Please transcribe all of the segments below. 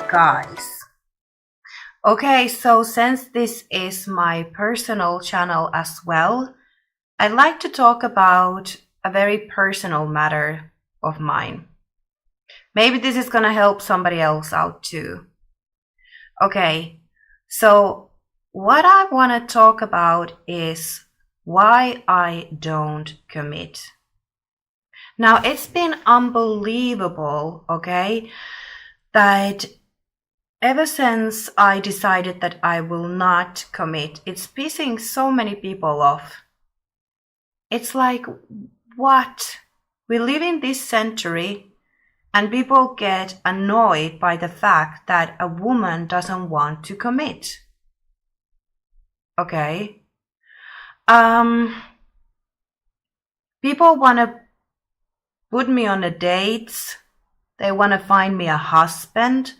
guys. Okay, so since this is my personal channel as well, I'd like to talk about a very personal matter of mine. Maybe this is gonna help somebody else out too. Okay, so what I want to talk about is why I don't commit. Now, it's been unbelievable, okay, that ever since I decided that I will not commit, it's pissing so many people off. It's like, what? We live in this century and people get annoyed by the fact that a woman doesn't want to commit. Okay. People want to put me on the dates. They want to find me a husband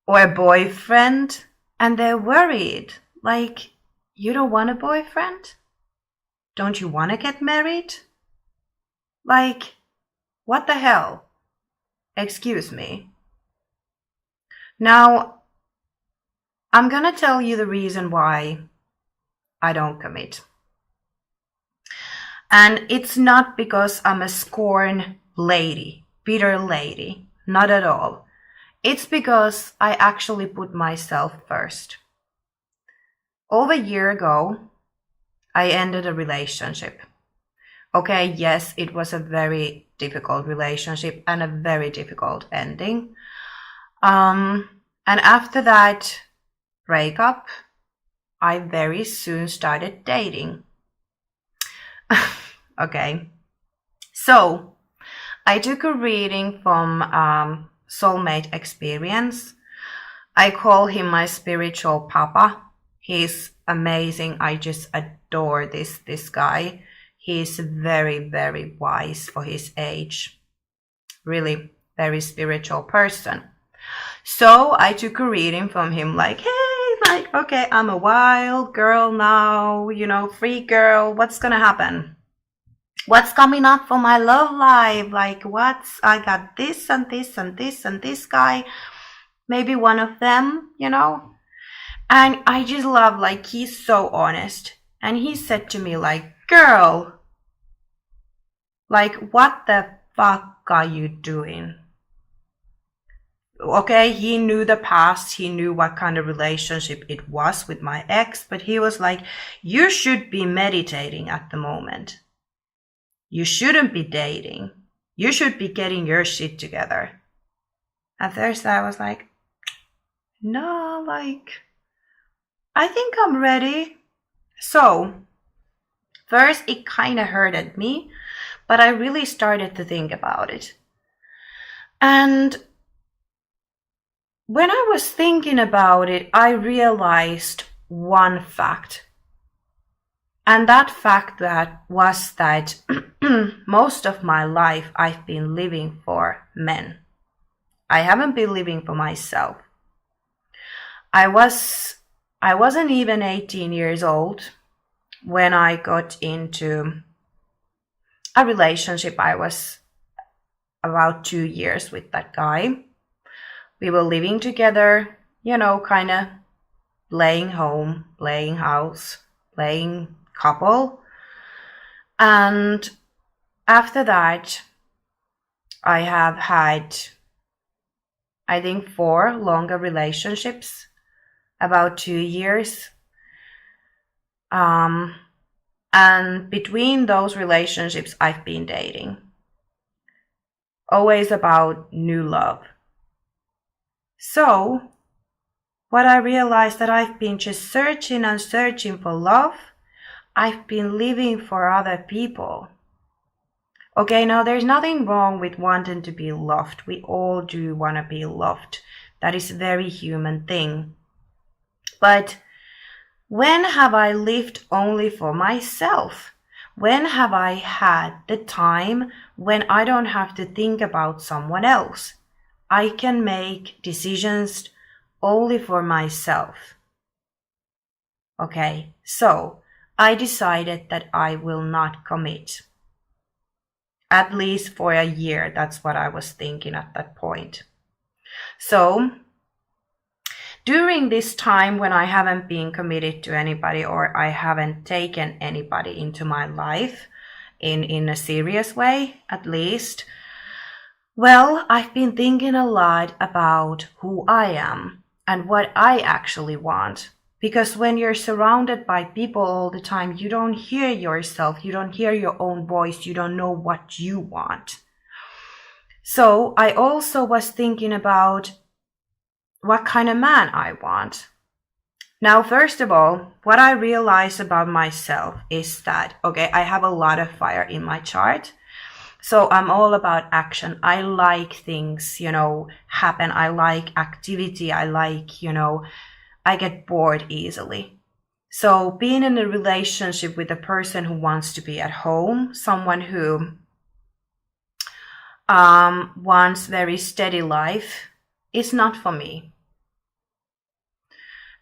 or a boyfriend, and they're worried. Like, you don't want a boyfriend? Don't you want to get married? Like, what the hell? Excuse me. Now, I'm gonna tell you the reason why I don't commit. And it's not because I'm a scorned lady, bitter lady, not at all. It's because I actually put myself first. Over a year ago, I ended a relationship. Okay, yes, it was a very difficult relationship and a very difficult ending. And after that breakup, I very soon started dating. Okay, so I took a reading from Soulmate Experience. I call him my spiritual papa. He's amazing. I just adore this guy. He's very, very wise for his age. Really very spiritual person. So I took a reading from him like, hey, like, okay, I'm a wild girl now, free girl. What's gonna happen? What's coming up for my love life? Like, I got this and this and this and this guy. Maybe one of them, And I just love, like, he's so honest. And he said to me, like, girl, like, what the fuck are you doing? Okay, he knew the past. He knew what kind of relationship it was with my ex. But he was like, you should be meditating at the moment. You shouldn't be dating. You should be getting your shit together. At first I was like, no, like, I think I'm ready. So, first it kind of hurted me, but I really started to think about it. And when I was thinking about it, I realized one fact. And that fact was that most of my life I've been living for men. I haven't been living for myself. I wasn't even 18 years old when I got into a relationship. I was about 2 years with that guy. We were living together, kind of playing home, playing house, playing couple. And after that, I have had, I think, 4 longer relationships, about 2 years. And between those relationships, I've been dating. Always about new love. So, what I realized that I've been just searching and searching for love. I've been living for other people. Okay, now there's nothing wrong with wanting to be loved. We all do want to be loved. That is a very human thing. But when have I lived only for myself? When have I had the time when I don't have to think about someone else? I can make decisions only for myself. Okay, so I decided that I will not commit. At least for a year, that's what I was thinking at that point. So during this time when I haven't been committed to anybody, or I haven't taken anybody into my life in a serious way, at least, well, I've been thinking a lot about who I am and what I actually want. Because when you're surrounded by people all the time, you don't hear yourself, you don't hear your own voice, you don't know what you want. So I also was thinking about what kind of man I want. Now, first of all, what I realize about myself is that, okay, I have a lot of fire in my chart. So I'm all about action. I like things, happen. I like activity. I like, I get bored easily. So being in a relationship with a person who wants to be at home, someone who wants very steady life, is not for me.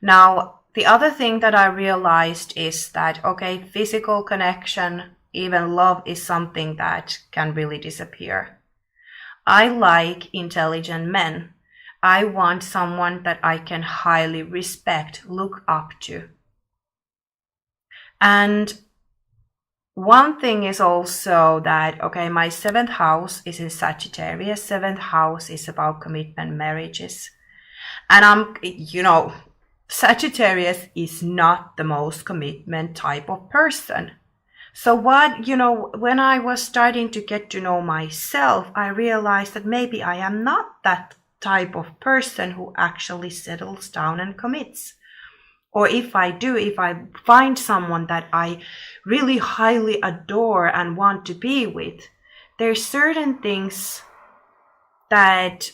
Now, the other thing that I realized is that, okay, physical connection, even love, is something that can really disappear. I like intelligent men. I want someone that I can highly respect, look up to. And one thing is also that, okay, my 7th house is in Sagittarius. 7th house is about commitment, marriages. And Sagittarius is not the most commitment type of person. So when I was starting to get to know myself, I realized that maybe I am not that type of person who actually settles down and commits. Or if I find someone that I really highly adore and want to be with, there's certain things that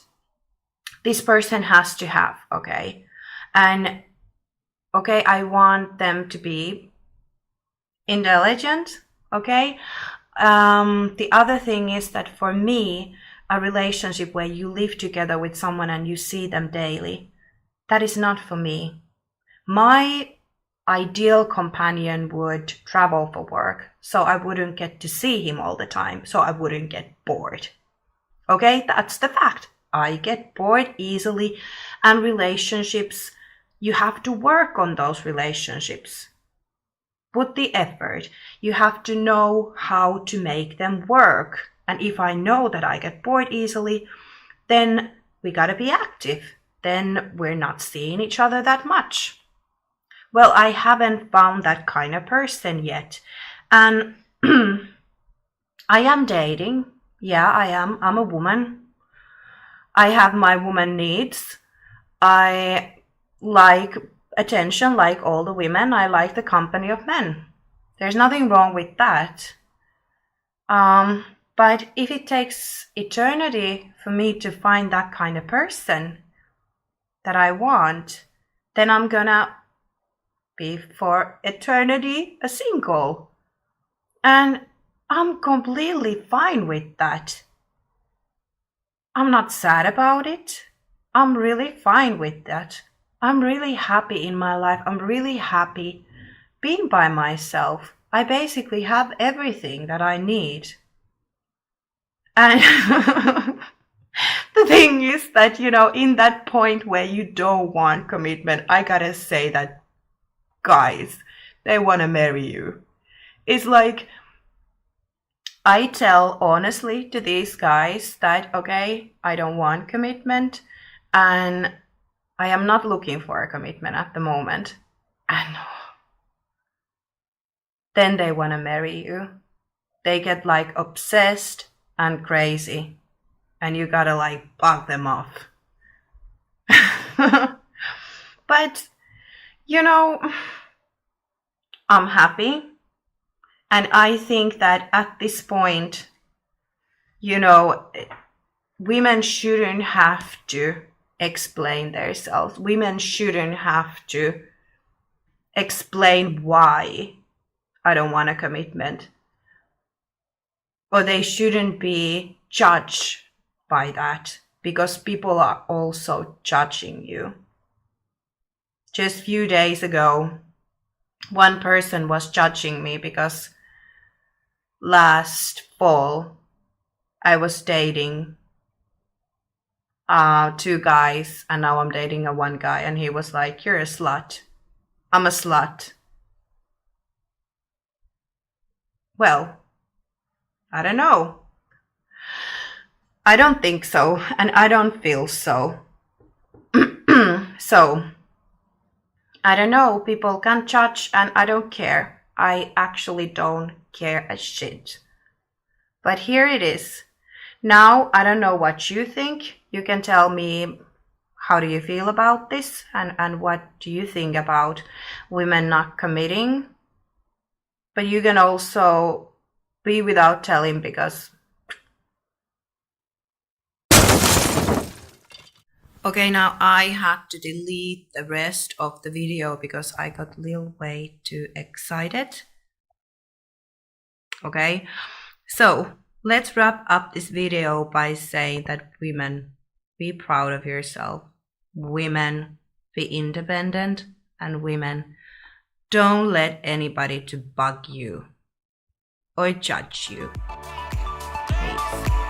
this person has to have, okay? And, okay, I want them to be intelligent, okay? The other thing is that for me, a relationship where you live together with someone and you see them daily, that is not for me. My ideal companion would travel for work, so I wouldn't get to see him all the time, so I wouldn't get bored. Okay, that's the fact. I get bored easily, and relationships, you have to work on those relationships. Put the effort. You have to know how to make them work. And if I know that I get bored easily, then we gotta be active. Then we're not seeing each other that much. Well, I haven't found that kind of person yet. And I am dating. Yeah, I am. I'm a woman. I have my woman needs. I like attention like all the women. I like the company of men. There's nothing wrong with that. But if it takes eternity for me to find that kind of person that I want, then I'm gonna be for eternity a single. And I'm completely fine with that. I'm not sad about it. I'm really fine with that. I'm really happy in my life. I'm really happy being by myself. I basically have everything that I need. And the thing is that, in that point where you don't want commitment, I gotta say that guys, they wanna marry you. It's like, I tell honestly to these guys that, okay, I don't want commitment and I am not looking for a commitment at the moment. And then they want to marry you. They get like obsessed and crazy and you gotta like bug them off. But, I'm happy. And I think that at this point, women shouldn't have to explain themselves. Women shouldn't have to explain why I don't want a commitment. Or they shouldn't be judged by that because people are also judging you. Just a few days ago, one person was judging me because last fall I was dating two guys, and now I'm dating a one guy, and he was like, "You're a slut." I'm a slut. Well, I don't know. I don't think so, and I don't feel so. So, I don't know. People can judge, and I don't care. I actually don't care a shit. But here it is. Now, I don't know what you think. You can tell me, how do you feel about this? And what do you think about women not committing? But you can also be without telling, because... Okay, now I had to delete the rest of the video because I got a little way too excited. Okay, so let's wrap up this video by saying that women, be proud of yourself. Women, be independent. And women, don't let anybody to bug you or judge you. Peace.